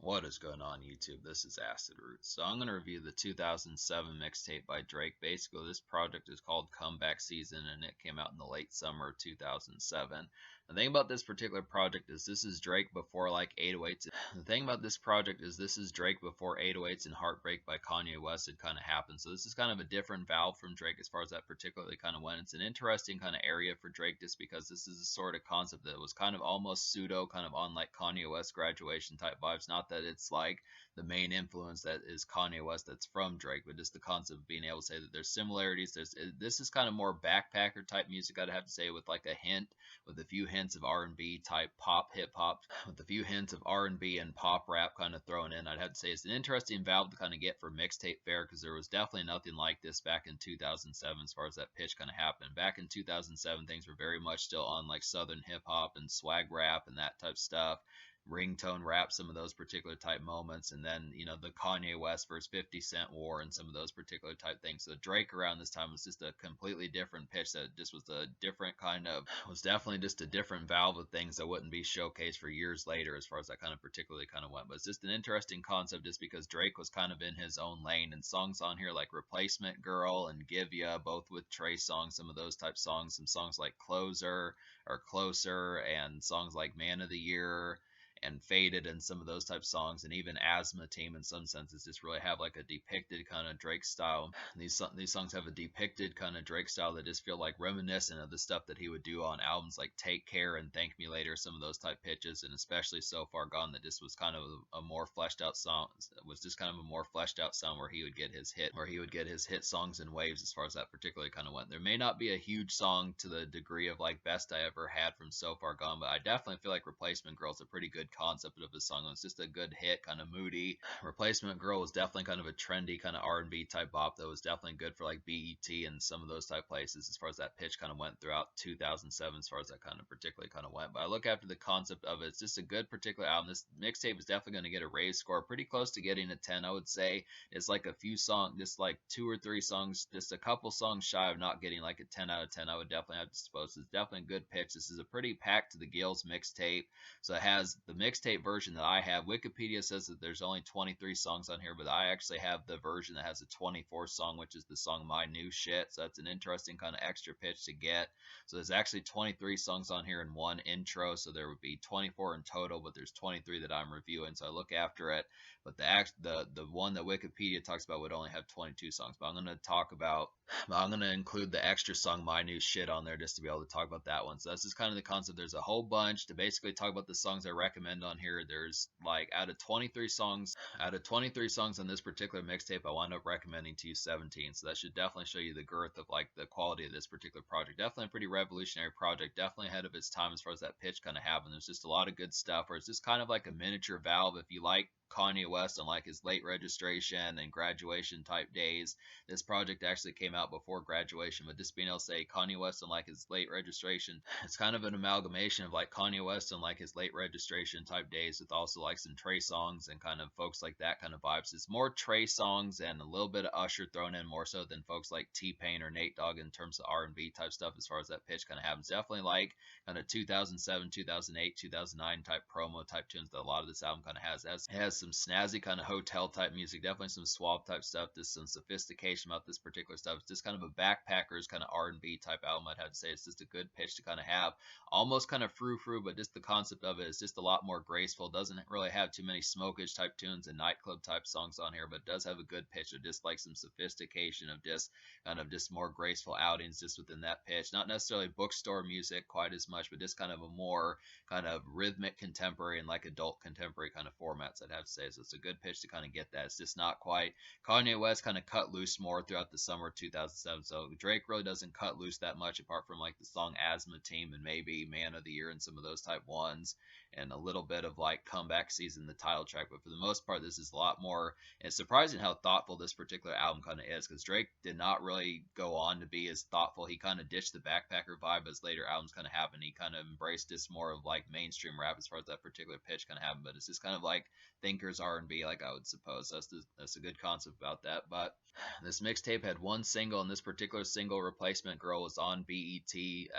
What is going on, YouTube? This is Acid Roots. So I'm going to review the 2007 mixtape by Drake. Basically, this project is called Comeback Season, and it came out in the late summer of 2007. The thing about this particular project is this is Drake before like 808s. The thing about this project is this is Drake before 808s and Heartbreak by Kanye West had kind of happened. So this is kind of a different valve from Drake as far as that particularly kind of went. It's an interesting kind of area for Drake just because this is a sort of concept that was kind of almost pseudo, kind of on like Kanye West graduation type vibes. Not that it's like the main influence that is Kanye West that's from Drake, but just the concept of being able to say that there's similarities. This is kind of more backpacker type music, I'd have to say, with like a hint, with a few hints of R&B type pop, hip hop, with a few hints of R&B and pop rap kind of thrown in. I'd have to say it's an interesting valve to kind of get for mixtape fare because there was definitely nothing like this back in 2007 as far as that pitch kind of happened. Back in 2007, things were very much still on like southern hip hop and swag rap and that type of stuff. Ringtone rap, some of those particular type moments, and then the Kanye West versus 50 Cent war and some of those particular type things. So Drake around this time was just a completely different pitch that just was a different kind of, was definitely just a different valve of things that wouldn't be showcased for years later as far as that kind of particularly kind of went. But it's just an interesting concept just because Drake was kind of in his own lane, and songs on here like Replacement Girl and Give Ya, both with Trey songs, some of those type songs, some songs like Closer or Closer, and songs like Man of the Year and Faded and some of those type of songs, and even Asthma Team in some senses just really have like a depicted kind of Drake style. These songs have a depicted kind of Drake style that just feel like reminiscent of the stuff that he would do on albums like Take Care and Thank Me Later, some of those type pitches, and especially So Far Gone, that just was kind of a more fleshed out song. It was just kind of a more fleshed out song where he would get his hit songs in waves as far as that particularly kind of went. There may not be a huge song to the degree of like Best I Ever Had from So Far Gone, but I definitely feel like Replacement Girl is a pretty good concept of the song. It's just a good hit, kind of moody. Replacement Girl was definitely kind of a trendy kind of R&B type bop that was definitely good for like BET and some of those type places as far as that pitch kind of went throughout 2007 as far as that kind of particularly kind of went. But I look after the concept of it, it's just a good particular album. This mixtape is definitely going to get a raise score, pretty close to getting a 10, I would say. It's like a few songs, just like 2 or 3 songs, just a couple songs shy of not getting like a 10 out of 10. I would definitely have to suppose it's definitely a good pitch. This is a pretty packed to the gills mixtape. So it has the mixtape version that I have. Wikipedia says that there's only 23 songs on here, but I actually have the version that has a 24th song, which is the song My New Shit. So that's an interesting kind of extra pitch to get. So there's actually 23 songs on here in one intro, so there would be 24 in total, but there's 23 that I'm reviewing, so I look after it. But the one that Wikipedia talks about would only have 22 songs. But I'm going to include the extra song My New Shit on there just to be able to talk about that one. So that's just kind of the concept. There's a whole bunch to basically talk about the songs I recommend on here. There's like out of 23 songs on this particular mixtape, I wound up recommending to you 17. So that should definitely show you the girth of like the quality of this particular project. Definitely a pretty revolutionary project. Definitely ahead of its time as far as that pitch kind of happened. There's just a lot of good stuff where it's just kind of like a miniature Valve. If you like Kanye West on like his Late Registration and Graduation type days, this project actually came out before Graduation, but just being able to say Kanye West on like his Late Registration, it's kind of an amalgamation of like Kanye West on like his Late Registration type days with also like some Trey songs and kind of folks like that kind of vibes. It's more Trey songs and a little bit of Usher thrown in more so than folks like T-Pain or Nate Dogg in terms of R&B type stuff as far as that pitch kind of happens. Definitely like kind of 2007, 2008, 2009 type promo type tunes that a lot of this album kind of has. It has some snazzy kind of hotel type music, definitely some suave type stuff, just some sophistication about this particular stuff. It's just kind of a backpackers kind of R&B type album, I'd have to say. It's just a good pitch to kind of have, almost kind of frou-frou, but just the concept of it is just a lot more graceful. Doesn't really have too many smokage type tunes and nightclub type songs on here, but it does have a good pitch of just like some sophistication of just kind of just more graceful outings just within that pitch. Not necessarily bookstore music quite as much, but just kind of a more kind of rhythmic contemporary and like adult contemporary kind of formats, I'd have to say. So it's a good pitch to kind of get that. It's just not quite. Kanye West kind of cut loose more throughout the summer of 2007. So Drake really doesn't cut loose that much apart from like the song Asthma Team and maybe Man of the Year and some of those type ones, and a little bit of like Comeback Season, the title track. But for the most part, this is a lot more. It's surprising how thoughtful this particular album kind of is, because Drake did not really go on to be as thoughtful. He kind of ditched the backpacker vibe as later albums kind of happened. He kind of embraced this more of like mainstream rap as far as that particular pitch kind of happened. But it's just kind of like thinkers R&B, like I would suppose. That's a good concept about that. But this mixtape had one single, and this particular single, Replacement Girl, was on BET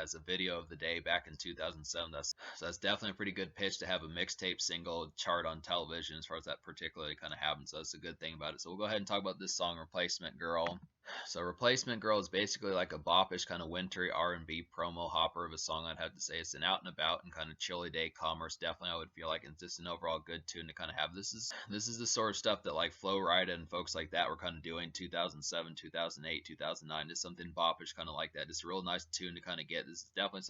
as a video of the day back in 2007. That's definitely a pretty good pitch to have a mixtape single chart on television as far as that particularly kind of happens. So that's a good thing about it. So we'll go ahead and talk about this song, Replacement Girl. So Replacement Girl is basically like a bopish kind of wintry R&B promo hopper of a song. I'd have to say it's an out and about and kind of chilly day commerce. Definitely, I would feel like it's just an overall good tune to kind of have. This is the sort of stuff that like Flo Rida and folks like that were kind of doing 2007, 2008, 2009. Just something bopish kind of like that. Just a real nice tune to kind of get. This is definitely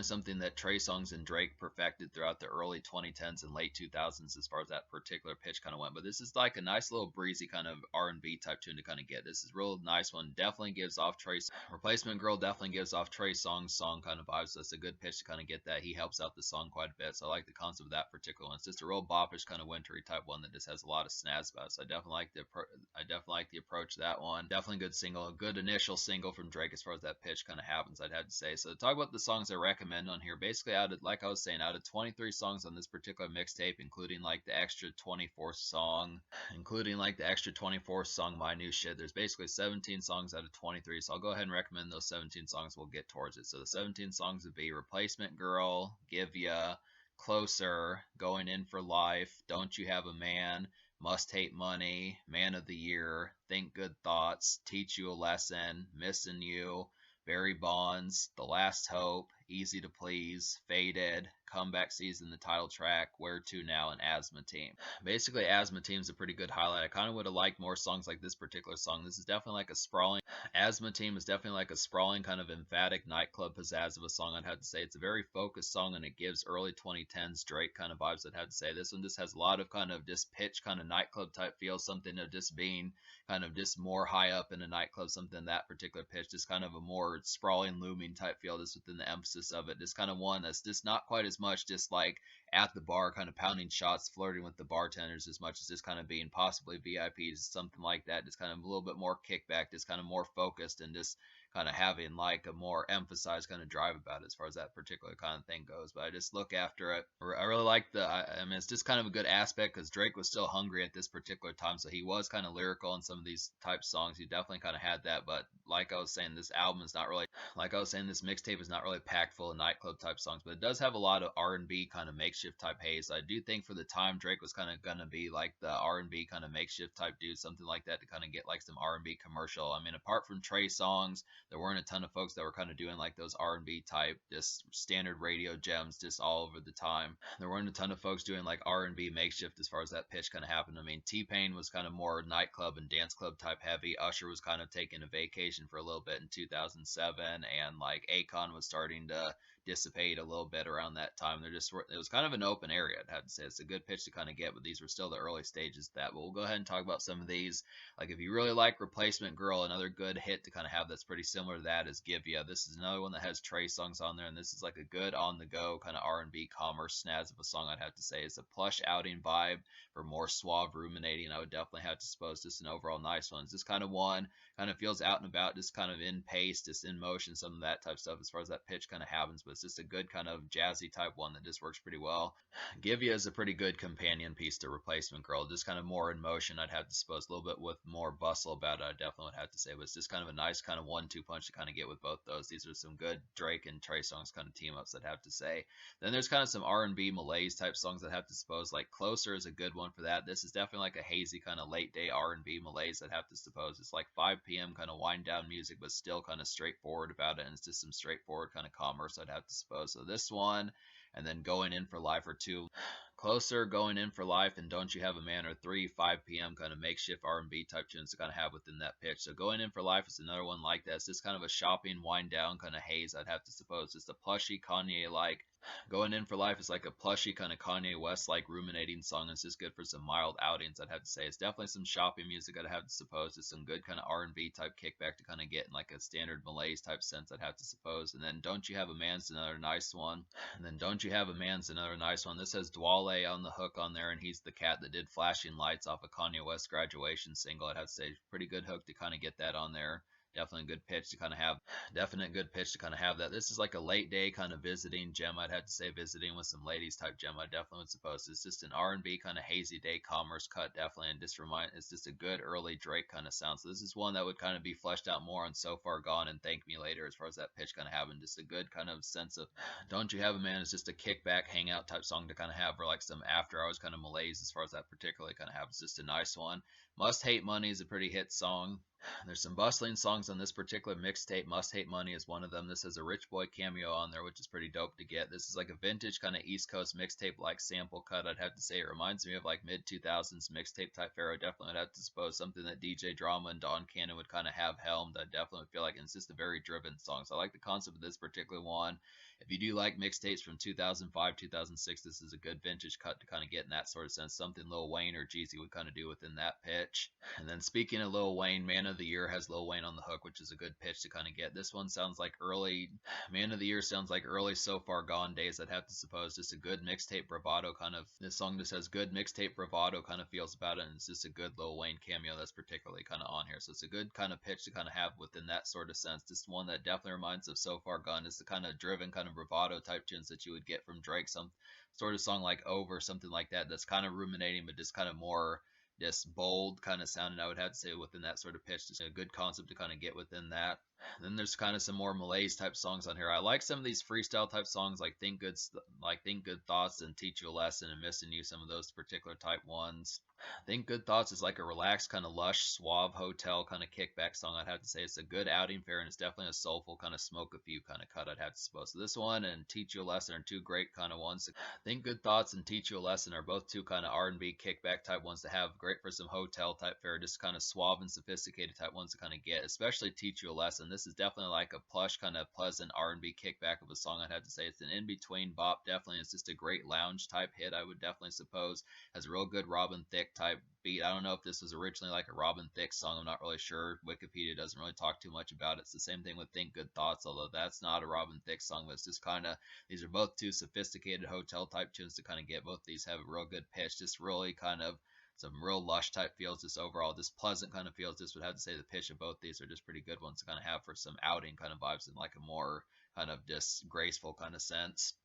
something that Trey Songz and Drake perfected throughout the early 2010s and late 2000s as far as that particular pitch kind of went. But this is like a nice little breezy kind of R&B type tune to kind of get. This is a real nice one. Definitely gives off Replacement Girl definitely gives off Trey Songz song kind of vibes. So it's a good pitch to kind of get that. He helps out the song quite a bit. So I like the concept of that particular one. It's just a real bopish kind of wintry type one that just has a lot of snazz about it. So I definitely like the approach to that one. Definitely good single, a good initial single from Drake as far as that pitch kind of happens, I'd have to say. So to talk about the songs I recommend on here, basically like I was saying, out of 23 songs on this particular mixtape, including like the extra 24th song, My New Shit, there's basically 17 songs out of 23. So I'll go ahead and recommend those 17 songs. We'll get towards it. So the 17 songs would be Replacement Girl, Give Ya, Closer, Going In for Life, Don't You Have a Man, Must Hate Money, Man of the Year, Think Good Thoughts, Teach You a Lesson, Missing You, Barry Bonds, The Last Hope, Easy to Please, Faded, Comeback Season, the title track, Where To Now, and Asthma Team. Basically, Asthma Team's a pretty good highlight. I kind of would have liked more songs like this particular song. This is definitely like a sprawling Asthma Team is definitely like a sprawling kind of emphatic nightclub pizzazz of a song, I'd have to say. It's a very focused song and it gives early 2010s Drake kind of vibes, I'd have to say. This one just has a lot of kind of just pitch kind of nightclub type feel, something of just being kind of just more high up in a nightclub, something that particular pitch, just kind of a more sprawling, looming type feel, just within the emphasis of it. Just kind of one that's just not quite as much just like at the bar, kind of pounding shots, flirting with the bartenders as much as just kind of being possibly VIPs, something like that. Just kind of a little bit more kickback, just kind of more focused and just kind of having like a more emphasized kind of drive about it as far as that particular kind of thing goes. But I just look after it. I really like I mean, it's just kind of a good aspect because Drake was still hungry at this particular time. So he was kind of lyrical in some of these type songs. He definitely kind of had that. But like I was saying, this mixtape is not really packed full of nightclub type songs, but it does have a lot of R&B kind of makeshift type haze. I do think for the time Drake was kind of gonna be like the R&B kind of makeshift type dude, something like that, to kind of get like some R&B commercial. I mean, apart from Trey Songz, there weren't a ton of folks that were kind of doing like those R&B type, just standard radio gems, just all over the time. There weren't a ton of folks doing like R&B makeshift as far as that pitch kind of happened. I mean, T-Pain was kind of more nightclub and dance club type heavy. Usher was kind of taking a vacation for a little bit in 2007, and like Akon was starting to dissipate a little bit around that time. It was kind of an open area, I'd have to say. It's a good pitch to kind of get, but these were still the early stages of that. But we'll go ahead and talk about some of these. Like if you really like Replacement Girl, another good hit to kind of have that's pretty similar to that is Give Ya. This is another one that has Trey Songz on there, and this is like a good on the go kind of R&B commerce snazz of a song, I'd have to say. It's a plush outing vibe for more suave ruminating. I would definitely have to suppose just an overall nice one. It's just kind of one, kind of feels out and about, just kind of in pace, just in motion, some of that type stuff as far as that pitch kind of happens. But it's just a good kind of jazzy type one that just works pretty well. Give Ya is a pretty good companion piece to Replacement Girl, just kind of more in motion, I'd have to suppose, a little bit with more bustle about it, I definitely would have to say. But it's just kind of a nice kind of 1-2 punch to kind of get with both those. These are some good Drake and Trey Songz kind of team ups, I'd have to say. Then there's kind of some R&B malaise type songs I'd have to suppose, like Closer is a good one for that. This is definitely like a hazy kind of late day R&B malaise, I'd have to suppose. It's like 5 p.m. kind of wind down music, but still kind of straightforward about it, and it's just some straightforward kind of commerce, I'd have to suppose. So this one, and then Going In for Life are two. Closer, Going In for Life, and Don't You Have a Man are 3 5 p.m. kind of makeshift R&B type tunes to kind of have within that pitch. So Going In for Life is another one like that. It's just kind of a shopping, wind down kind of haze, I'd have to suppose. It's a plushy Kanye like. Going In for Life is like a plushy kind of Kanye West like ruminating song. It's just good for some mild outings, I'd have to say. It's definitely some shopping music, I'd have to suppose. It's some good kind of R&B type kickback to kind of get in like a standard malaise type sense, I'd have to suppose. And then Don't You Have a Man's another nice one. This has Dwale on the hook on there, and he's the cat that did Flashing Lights off a Kanye West graduation single. I'd have to say pretty good hook to kind of get that on there. Definitely a good pitch to kind of have. Definite good pitch to kind of have that. This is like a late day kind of visiting gem. I'd have to say visiting with some ladies type gem. I definitely would suppose it's just an R&B kind of hazy day commerce cut. Definitely, and just remind it's just a good early Drake kind of sound. So this is one that would kind of be fleshed out more on So Far Gone and Thank Me Later as far as that pitch kind of having just a good kind of sense of Don't You Have a Man is just a kickback hangout type song to kind of have, or like some after hours kind of malaise as far as that particularly kind of have. It's just a nice one. Must Hate Money is a pretty hit song. There's some bustling songs on this particular mixtape. Must Hate Money is one of them. This has a Rich Boy cameo on there, which is pretty dope to get. This is like a vintage kind of East Coast mixtape like sample cut. I'd have to say it reminds me of like mid 2000s mixtape type era. Definitely would have to suppose something that DJ Drama and Don Cannon would kind of have helmed. I definitely feel like it's just a very driven song. So I like the concept of this particular one. If you do like mixtapes from 2005, 2006, this is a good vintage cut to kind of get in that sort of sense. Something Lil Wayne or Jeezy would kind of do within that pitch. And then speaking of Lil Wayne, Man of the Year has Lil Wayne on the hook, which is a good pitch to kind of get. This one sounds like early, Man of the Year sounds like early So Far Gone days, I'd have to suppose. Just a good mixtape bravado kind of, this song just has good mixtape bravado kind of feels about it, and it's just a good Lil Wayne cameo that's particularly kind of on here. So it's a good kind of pitch to kind of have within that sort of sense. Just one that definitely reminds of So Far Gone. It's the kind of driven kind of bravado type tunes that you would get from Drake. Some sort of song like Over, something like that, that's kind of ruminating, but just kind of more just bold kind of sounding, I would have to say, within that sort of pitch. Just a good concept to kind of get within that. Then there's kind of some more malaise type songs on here. I like some of these freestyle type songs like Think Good Thoughts and Teach You a Lesson and Missing You, some of those particular type ones. Think Good Thoughts is like a relaxed kind of lush suave hotel kind of kickback song. I'd have to say it's a good outing fare, and it's definitely a soulful kind of smoke a few kind of cut, I'd have to suppose. So this one and Teach You a Lesson are two great kind of ones. Think Good Thoughts and Teach You a Lesson are both two kind of R&B kickback type ones to have, great for some hotel type fare, just kind of suave and sophisticated type ones to kind of get, especially Teach You a Lesson. This is definitely like a plush kind of pleasant R&B kickback of a song, I'd have to say. It's an in-between bop, definitely. It's just a great lounge type hit, I would definitely suppose. Has a real good Robin Thicke type beat. I don't know if this was originally like a Robin Thicke song. I'm not really sure. Wikipedia doesn't really talk too much about it. It's the same thing with Think Good Thoughts, although that's not a Robin Thicke song, but it's just kind of, these are both two sophisticated hotel type tunes to kind of get. Both these have a real good pitch, just really kind of some real lush type feels, just overall just pleasant kind of feels. Just would have to say the pitch of both these are just pretty good ones to kind of have for some outing kind of vibes in like a more kind of just graceful kind of sense.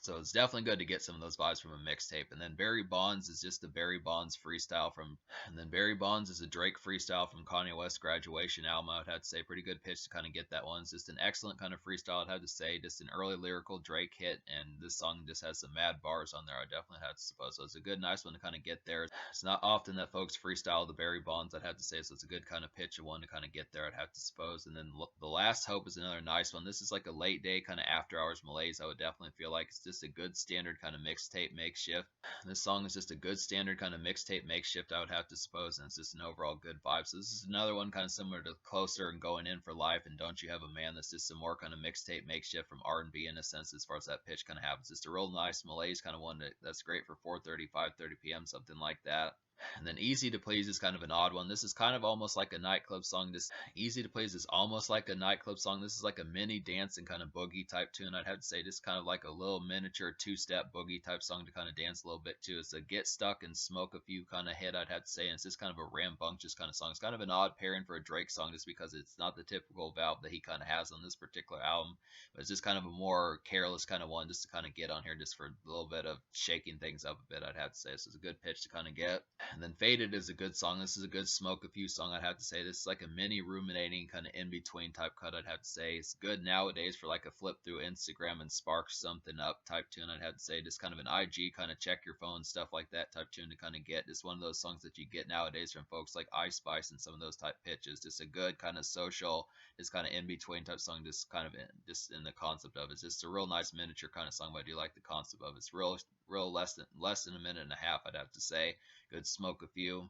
So it's definitely good to get some of those vibes from a mixtape. And then Barry Bonds is just the Barry Bonds freestyle from, and then Barry Bonds is a Drake freestyle from Kanye West's Graduation album. I would have to say pretty good pitch to kind of get that one. It's just an excellent kind of freestyle. I'd have to say just an early lyrical Drake hit, and this song just has some mad bars on there. I definitely have to suppose. So it's a good, nice one to kind of get there. It's not often that folks freestyle the Barry Bonds, I'd have to say. So it's a good kind of pitch of one to kind of get there, I'd have to suppose. And then The Last Hope is another nice one. This is like a late day kind of after hours malaise. I would definitely feel like it's just a good standard kind of mixtape makeshift. This song is just a good standard kind of mixtape makeshift, I would have to suppose, and it's just an overall good vibe. So this is another one kind of similar to Closer and Going In for Life and Don't You Have a Man. That's just some more kind of mixtape makeshift from R&B in a sense as far as that pitch kind of happens. Just a real nice malaise kind of one that's great for 4:30, 5:30 p.m., something like that. And then Easy to Please is kind of an odd one. This is kind of almost like a nightclub song. This Easy to Please is almost like a nightclub song. This is like a mini dance and kind of boogie type tune. I'd have to say just kind of like a little miniature two-step boogie type song to kind of dance a little bit to. It's a Get Stuck and Smoke a Few kind of hit, I'd have to say. And it's just kind of a rambunctious kind of song. It's kind of an odd pairing for a Drake song just because it's not the typical valve that he kind of has on this particular album. But it's just kind of a more careless kind of one just to kind of get on here just for a little bit of shaking things up a bit, I'd have to say. So it's a good pitch to kind of get. And then Faded is a good song. This is a good Smoke a Few song, I'd have to say. This is like a mini ruminating kind of in-between type cut, I'd have to say. It's good nowadays for like a flip through Instagram and spark something up type tune, I'd have to say. Just kind of an IG kind of check your phone, stuff like that type tune to kind of get. Just one of those songs that you get nowadays from folks like Ice Spice and some of those type pitches. Just a good kind of social, just kind of in-between type song, just kind of just in the concept of it. It's just a real nice miniature kind of song, but I do like the concept of it. It's real less than a minute and a half, I'd have to say. Good Smoke a Few.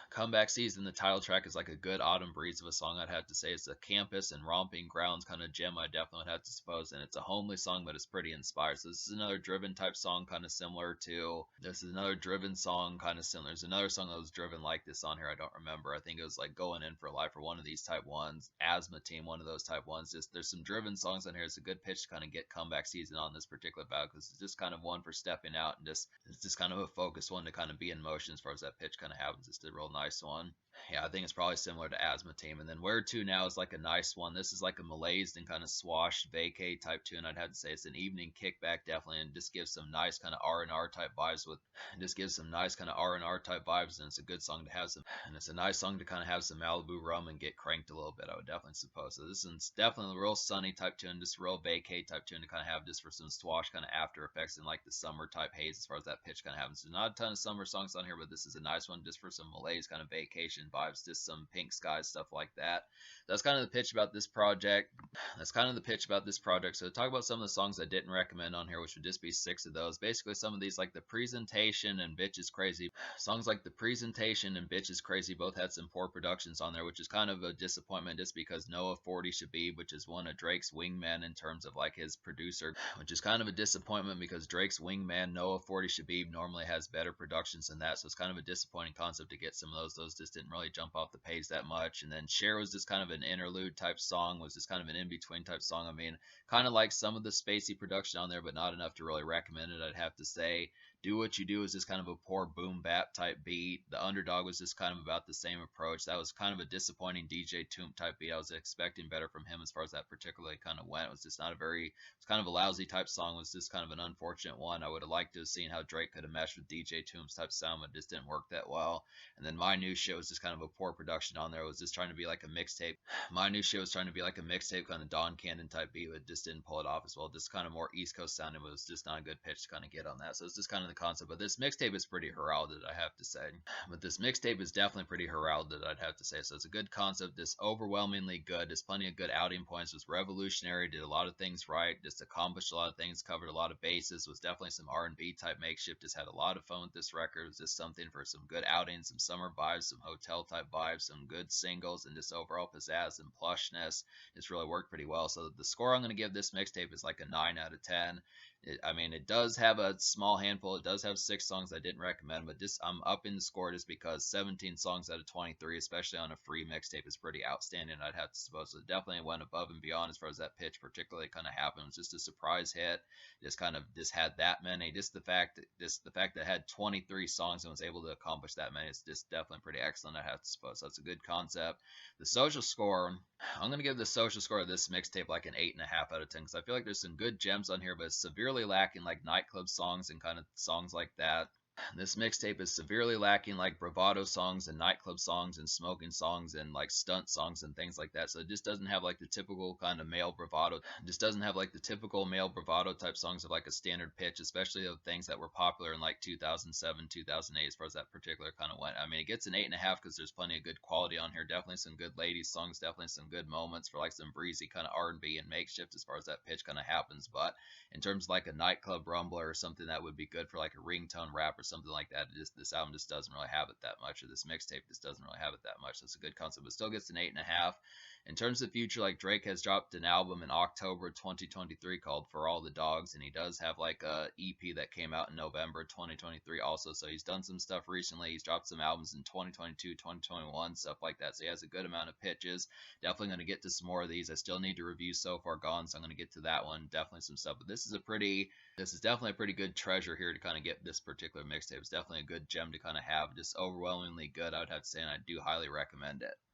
Comeback Season, the title track is like a good autumn breeze of a song, I'd have to say. It's a campus and romping grounds kind of gem, I definitely would have to suppose. And it's a homely song, but it's pretty inspired. So this is another driven type song kind of similar to, this is another driven song kind of similar. There's another song that was driven like this on here, I don't remember. I think it was like Going In for Life or one of these type ones. Asthma Team, one of those type ones. Just there's some driven songs on here. It's a good pitch to kind of get Comeback Season on this particular battle because it's just kind of one for stepping out and just, it's just kind of a focused one to kind of be in motion as far as that pitch kind of happens. It's a real nice one. Yeah, I think it's probably similar to Asthma Team. And then Where To Now is like a nice one. This is like a malaised and kind of swashed vacay type tune. I'd have to say it's an evening kickback definitely, and just gives some nice kind of R&R type vibes with, just gives some nice kind of R&R type vibes, and it's a good song to have some, and it's a nice song to kind of have some Malibu rum and get cranked a little bit. I would definitely suppose. So this is definitely a real sunny type tune, just a real vacay type tune to kind of have just for some swash kind of after effects and like the summer type haze as far as that pitch kind of happens. There's not a ton of summer songs on here, but this is a nice one just for some malaise kind of vacation vibes, just some pink skies stuff like that. That's kind of the pitch about this project. That's kind of the pitch about this project. So to talk about some of the songs I didn't recommend on here, which would just be 6 of those. Basically, some of these like The Presentation and Bitch Is Crazy. Songs like The Presentation and Bitch Is Crazy both had some poor productions on there, which is kind of a disappointment just because Noah 40 Shabib, which is one of Drake's wingmen in terms of like his producer, which is kind of a disappointment because Drake's wingman Noah 40 Shabib normally has better productions than that. So it's kind of a disappointing concept to get some of those. Those just didn't really jump off the page that much. And then Cher was just kind of an interlude type song, was just kind of an in-between type song. I mean, kind of like some of the spacey production on there, but not enough to really recommend it, I'd have to say. Do What You Do is just kind of a poor boom bap type beat. The Underdog was just kind of about the same approach. That was kind of a disappointing DJ Toomp type beat. I was expecting better from him as far as that particularly kind of went. It was just not a very, it's kind of a lousy type song. It was just kind of an unfortunate one. I would have liked to have seen how Drake could have meshed with DJ Toomp's type sound, but it just didn't work that well. And then My New Shit was just kind of a poor production on there. It was just trying to be like a mixtape. My New Shit was trying to be like a mixtape kind of Don Cannon type beat, but just didn't pull it off as well. Just kind of more East Coast sounding, but it was just not a good pitch to kind of get on that. So it's just kind of the concept. But this mixtape is pretty heralded, I have to say. But this mixtape is definitely pretty heralded, I'd have to say. So it's a good concept. It's overwhelmingly good. There's plenty of good outing points. It was revolutionary. Did a lot of things right. Just accomplished a lot of things. Covered a lot of bases. Was definitely some R&B type makeshift. Just had a lot of fun with this record. It was just something for some good outings, some summer vibes, some hotel type vibes, some good singles, and just overall pizzazz and plushness. It's really worked pretty well. So the score I'm going to give this mixtape is like a 9 out of 10. I mean, it does have a small handful. It does have 6 songs I didn't recommend, but just I'm up in the score just because 17 songs out of 23, especially on a free mixtape, is pretty outstanding. I'd have to suppose it definitely went above and beyond as far as that pitch particularly kind of happened. It was just a surprise hit. Just kind of just had that many. Just the fact that it had 23 songs and was able to accomplish that many is just definitely pretty excellent. I have to suppose that's a good concept. The social score, I'm gonna give the social score of this mixtape like an 8.5 out of 10 because I feel like there's some good gems on here, but it's severely lacking like nightclub songs and kind of songs like that. This mixtape is severely lacking like bravado songs and nightclub songs and smoking songs and like stunt songs and things like that. So it just doesn't have like the typical kind of male bravado. It just doesn't have like the typical male bravado type songs of like a standard pitch, especially of things that were popular in like 2007, 2008 as far as that particular kind of went. I mean, it gets an 8.5 because there's plenty of good quality on here. Definitely some good ladies songs. Definitely some good moments for like some breezy kind of R&B and makeshift as far as that pitch kind of happens. But in terms of like a nightclub rumbler or something that would be good for like a ringtone rap or something like that, this album just doesn't really have it that much, or this mixtape just doesn't really have it that much. That's a good concept, but still gets an 8.5. In terms of the future, like Drake has dropped an album in October 2023 called For All the Dogs, and he does have like a EP that came out in November 2023 also. So he's done some stuff recently. He's dropped some albums in 2022, 2021, stuff like that. So he has a good amount of pitches. Definitely going to get to some more of these. I still need to review So Far Gone, so I'm going to get to that one. Definitely some stuff, but this is definitely a pretty good treasure here to kind of get this particular mixtape. It's definitely a good gem to kind of have. Just overwhelmingly good, I would have to say, and I do highly recommend it.